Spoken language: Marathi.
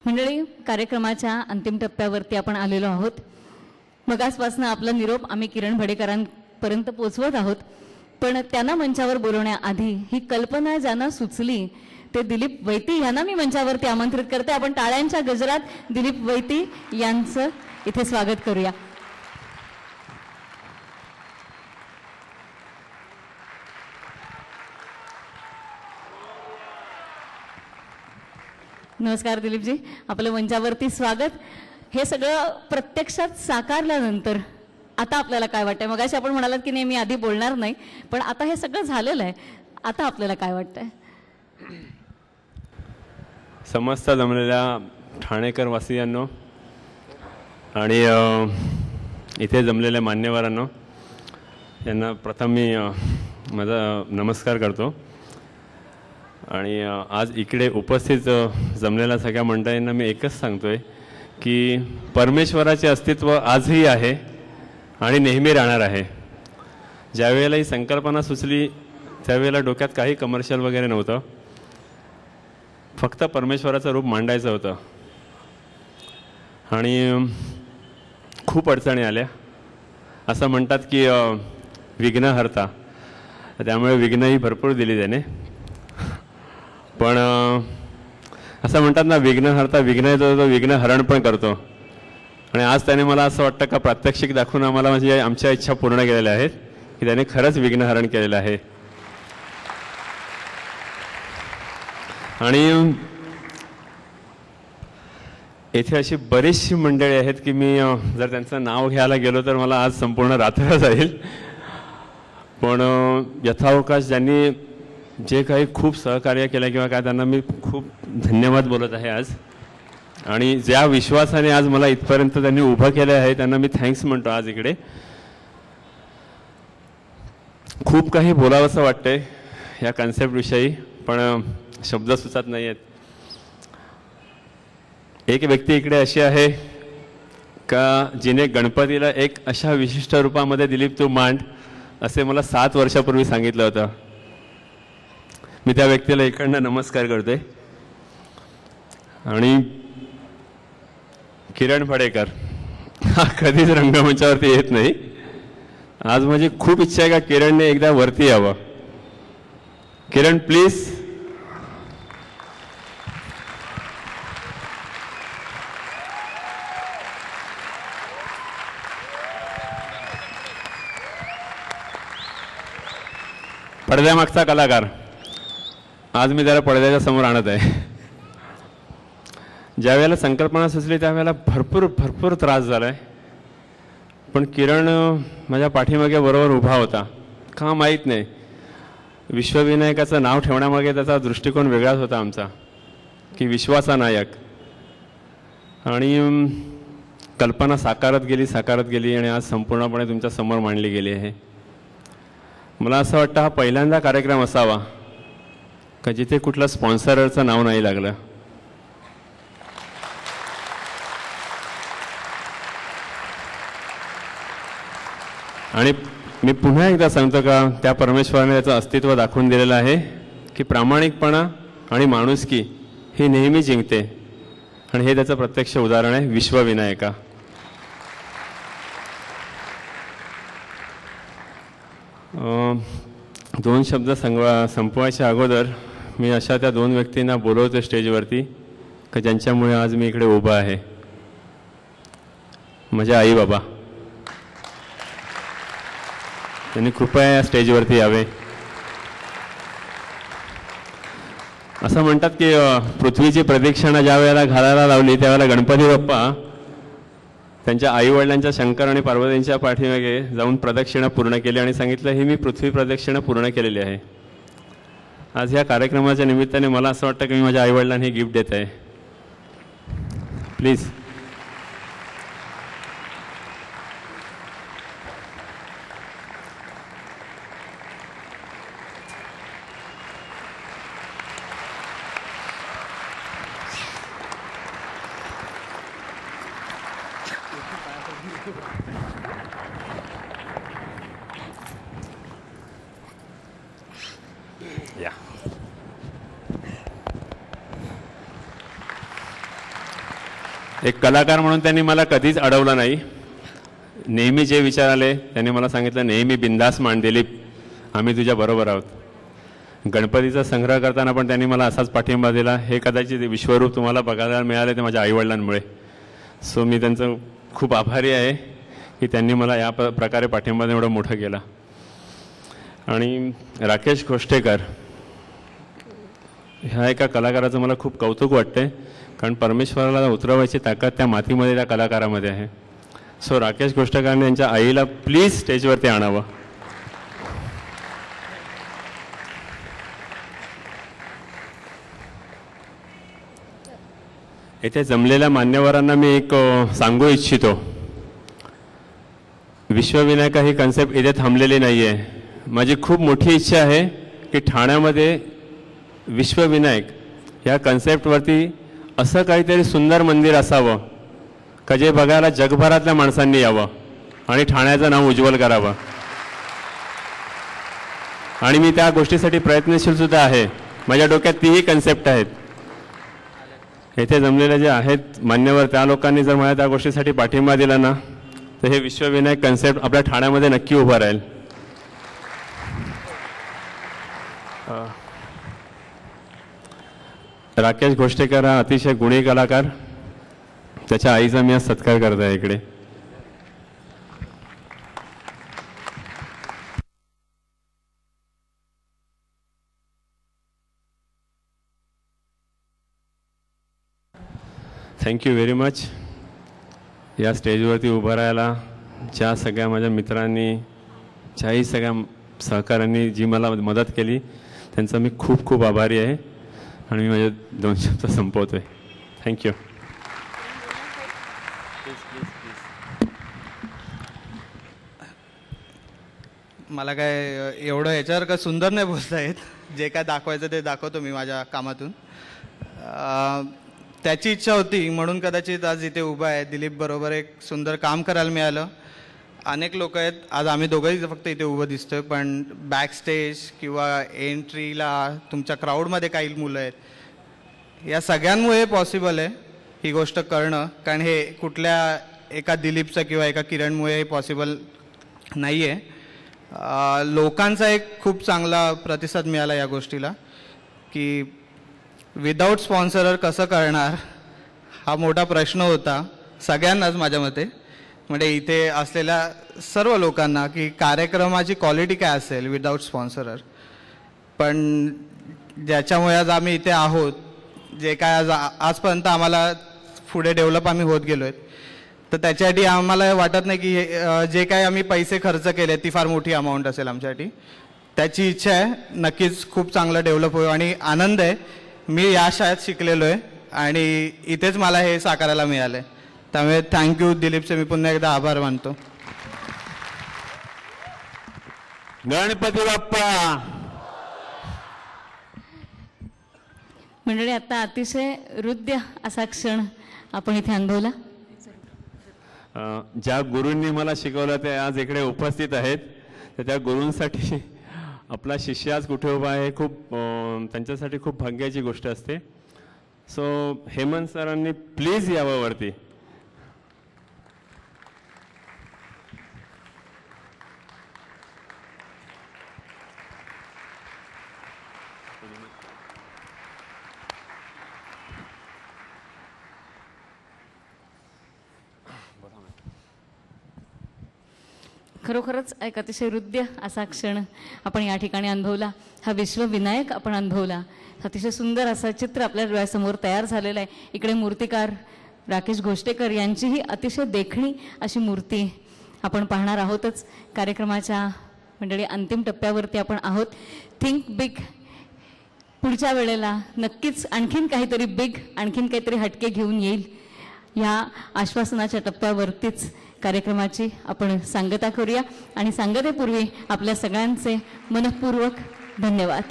मंडळी, कार्यक्रमाच्या अंतिम टप्प्यावरती आपण आलेलो आहोत. मगासपासून आपला निरोप आम्ही किरण भडेकरांपर्यंत पोहोचवत आहोत, पण त्यांना मंचावर बोलवण्याआधी ही कल्पना ज्यांना सुचली ते दिलीप वैती यांना मी मंचावरती आमंत्रित करते. आपण टाळ्यांच्या गजरात दिलीप वैती यांचं इथे स्वागत करूया. नमस्कार दिलीपजी, आपलं मंचावरती स्वागत. हे सगळं प्रत्यक्षात साकारल्यानंतर आता आपल्याला काय वाटतंय? मगाशी आपण म्हणालात की नाही मी आधी बोलणार नाही, पण आता हे सगळं झालेलं आहे, आता आपल्याला काय वाटतंय? समस्त जमलेल्या ठाणेकर वासियांनो आणि इथे जमलेल्या मान्यवरांनो यांना प्रथम मी माझा नमस्कार करतो. आणि आज इकडे उपस्थित जमलेल्या सगळ्या मंडळींना मी एकच सांगतोय की परमेश्वराचे अस्तित्व आजही आहे आणि नेहमी राहणार आहे. ज्यावेळेला ही संकल्पना सुचली त्यावेळेला डोक्यात काही कमर्शियल वगैरे नव्हतं, फक्त परमेश्वराचं रूप मांडायचं होतं. आणि खूप अडचणी आल्या. असं म्हणतात की विघ्नहर्ता, त्यामुळे विघ्नही भरपूर दिली त्याने. पण असं म्हणतात ना, विघ्नहर्ता विघ्न येतो तो विघ्नहरण पण करतो. आणि आज त्याने मला असं वाटतं का प्रात्यक्षिक दाखवून आम्हाला म्हणजे आमच्या इच्छा पूर्ण केलेल्या आहेत की त्याने खरंच विघ्नहरण केलेलं आहे. आणि येथे अशी बरीचशी मंडळी आहेत की मी जर त्यांचं नाव घ्यायला गेलो तर मला आज संपूर्ण रात्र जाईल. पण यथावकाश ज्यांनी जे काही खूप सहकार्य केलं किंवा काय त्यांना मी खूप धन्यवाद बोलत आहे आज. आणि ज्या विश्वासाने आज मला इथपर्यंत त्यांनी उभं केलं आहे त्यांना मी थँक्स म्हणतो. आज इकडे खूप काही बोलावंसं वाटतंय या कन्सेप्टविषयी, पण शब्द सुचत नाही आहेत. एक व्यक्ती इकडे अशी आहे का जिने गणपतीला एक अशा विशिष्ट रूपामध्ये दिलीप तू मांड असे मला 7 वर्षापूर्वी सांगितलं होतं. मी त्या व्यक्तीला इकडनं नमस्कार करतोय. आणि किरण भडेकर हा कधीच रंगमंचावरती येत नाही. आज माझी खूप इच्छा आहे का किरणने एकदा वरती यावं. किरण प्लीज. पडद्यामागचा कलाकार आज मी त्याला पडद्याच्या समोर आणत आहे. ज्या वेळेला संकल्पना सुचली त्यावेळेला भरपूर त्रास झाला आहे. पण किरण माझ्या पाठीमागे बरोबर उभा होता. का माहीत नाही, विश्वविनायकाचं नाव ठेवण्यामागे त्याचा दृष्टिकोन वेगळाच होता आमचा, की विश्वाचा नायक. आणि कल्पना साकारत गेली आणि आज संपूर्णपणे तुमच्या समोर मांडली गेली आहे. मला असं वाटतं हा पहिल्यांदा कार्यक्रम असावा का जिथे कुठलं स्पॉन्सरचं नाव नाही लागलं. आणि मी पुन्हा एकदा सांगतो का त्या परमेश्वराने त्याचं अस्तित्व दाखवून दिलेलं आहे की प्रामाणिकपणा आणि माणुसकी ही नेहमी जिंकते. आणि हे त्याचं प्रत्यक्ष उदाहरण आहे विश्वविनायका. दोन शब्द संपवायच्या अगोदर मी अशा त्या 2 व्यक्तींना बोलवतो स्टेजवरती का ज्यांच्यामुळे आज मी इकडे उभा आहे. माझे आई बाबा, त्यांनी कृपया या स्टेजवरती यावे. असं म्हणतात की पृथ्वीची प्रदक्षिणा ज्या वेळेला घालायला लावली त्यावेळेला गणपती बाप्पा त्यांच्या आईवडिलांच्या शंकर आणि पार्वतींच्या पाठीमागे जाऊन प्रदक्षिणा पूर्ण केली आणि सांगितलं ही मी पृथ्वी प्रदक्षिणा पूर्ण केलेली आहे. आज ह्या कार्यक्रमाच्या निमित्ताने मला असं वाटतं की मी माझ्या आईवडिलांना हे गिफ्ट देत आहे. प्लीज. या एक कलाकार म्हणून त्यांनी मला कधीच अडवलं नाही. नेहमी जे विचार आले त्यांनी मला सांगितलं, नेहमी बिंदास मान दिलीप, आम्ही तुझ्या बरोबर आहोत. गणपतीचा संग्रह करताना पण त्यांनी मला असाच पाठिंबा दिला. हे कदाचित विश्वरूप तुम्हाला बघायला मिळाले ते माझ्या आईवडिलांमुळे. सो मी त्यांचं खूप आभारी आहे की त्यांनी मला या प्रकारे पाठिंबा एवढं मोठं केला. आणि राकेश घोष्टेकर ह्या एका कलाकाराचं मला खूप कौतुक वाटते, कारण परमेश्वराला उतरवायची ताकद त्या मातीमध्ये, त्या कलाकारामध्ये आहे. सो राकेश घोष्टेकरांनी यांच्या आईला प्लीज स्टेजवरती आणावं. येथे जमलेल्या मान्यवरांना मी एक सांगू इच्छितो, विश्वविनायका ही कन्सेप्ट इथे थांबलेली नाही आहे. माझी खूप मोठी इच्छा आहे की ठाण्यामध्ये विश्वविनायक ह्या कन्सेप्टवरती असं काहीतरी सुंदर मंदिर असावं का जे बघायला जगभरातल्या माणसांनी यावं आणि ठाण्याचं नाव उज्ज्वल करावं. आणि मी त्या गोष्टीसाठी प्रयत्नशील सुद्धा आहे. माझ्या डोक्यात तीही कन्सेप्ट आहेत. येथे जमलेले जे आहेत मान्यवर, त्या लोकांनी जर मला त्या गोष्टीसाठी पाठिंबा दिला ना, तर हे विश्वविनायक कन्सेप्ट आपल्या ठाण्यामध्ये नक्की उभं राहील. राकेश घोष्टेकर हा अतिशय गुणी कलाकार, त्याच्या आईचा मी आज सत्कार करत आहे इकडे. Thank you very much. या स्टेजवरती उभं राहायला ज्या सगळ्या माझ्या मित्रांनी, ज्याही सगळ्या सहकाऱ्यांनी जी मला मदत केली, त्यांचा मी खूप खूप आभारी आहे. आणि मी माझे 2 शब्द संपवतोय. थँक्यू. मला काय एवढं याच्यावर काय सुंदर नाही बोलता येत. जे काय दाखवायचं ते दाखवतो मी माझ्या कामातून. त्याची इच्छा होती म्हणून कदाचित आज इथे उभा आहे. दिलीप बरोबर एक सुंदर काम करायला मिळालं. अनेक लोक आहेत, आज आम्ही दोघंही फक्त इथे उभं दिसतोय, पण बॅक स्टेज किंवा एंट्रीला तुमच्या क्राऊडमध्ये काही मुलं आहेत. या सगळ्यांमुळे पॉसिबल आहे ही गोष्ट करणं, कारण हे कुठल्या एका दिलीपचं किंवा एका किरणमुळे पॉसिबल नाही आहे. लोकांचा एक खूप चांगला प्रतिसाद मिळाला या गोष्टीला की विदाऊट स्पॉन्सरर कसं करणार हा मोठा प्रश्न होता सगळ्यांनाच माझ्या मते. म्हणजे इथे असलेल्या सर्व लोकांना की कार्यक्रमाची क्वालिटी काय असेल विदाऊट स्पॉन्सरर. पण ज्याच्यामुळे आज आम्ही इथे आहोत, जे काय आजपर्यंत आम्हाला पुढे डेव्हलप आम्ही होत गेलो आहेत, तर त्याच्यासाठी आम्हाला वाटत नाही की जे काय आम्ही पैसे खर्च केले ती फार मोठी अमाऊंट असेल आमच्यासाठी. त्याची इच्छा आहे नक्कीच खूप चांगलं डेव्हलप होईल. आणि आनंद आहे, मी या शाळेत शिकलेलो आहे आणि इथेच मला हे साकारायला मिळालं आहे. त्यामुळे थँक्यू दिलीपचे मी पुन्हा एकदा आभार मानतो. गणपती बाप्पा. मंडळी, आता अतिशय हृदय असा क्षण आपण इथे अनुभवला. ज्या गुरूंनी मला शिकवलं ते आज इकडे उपस्थित आहेत. तर त्या गुरूंसाठी आपला शिष्य आज कुठे उभा आहे, खूप त्यांच्यासाठी खूप भाग्याची गोष्ट असते. सो हेमंत सरांनी प्लीज यावं वरती. खरोखरच एक अतिशय हृदय असा क्षण आपण या ठिकाणी अनुभवला. हा विश्वविनायक आपण अनुभवला. अतिशय सुंदर असं चित्र आपल्या डोळ्यासमोर तयार झालेलं आहे. इकडे मूर्तिकार राकेश घोष्टेकर यांचीही अतिशय देखणी अशी मूर्ती आपण पाहणार आहोतच. कार्यक्रमाच्या मंडळी अंतिम टप्प्यावरती आपण आहोत. Think big. पुढच्या वेळेला नक्कीच आणखीन काहीतरी बिग, आणखीन काहीतरी हटके घेऊन येईल. ह्या आश्वासनाच्या टप्प्यावरतीच कार्यक्रमाची आपण सांगता करूया. आणि सांगतेपूर्वी आपल्या सगळ्यांचे मनःपूर्वक धन्यवाद.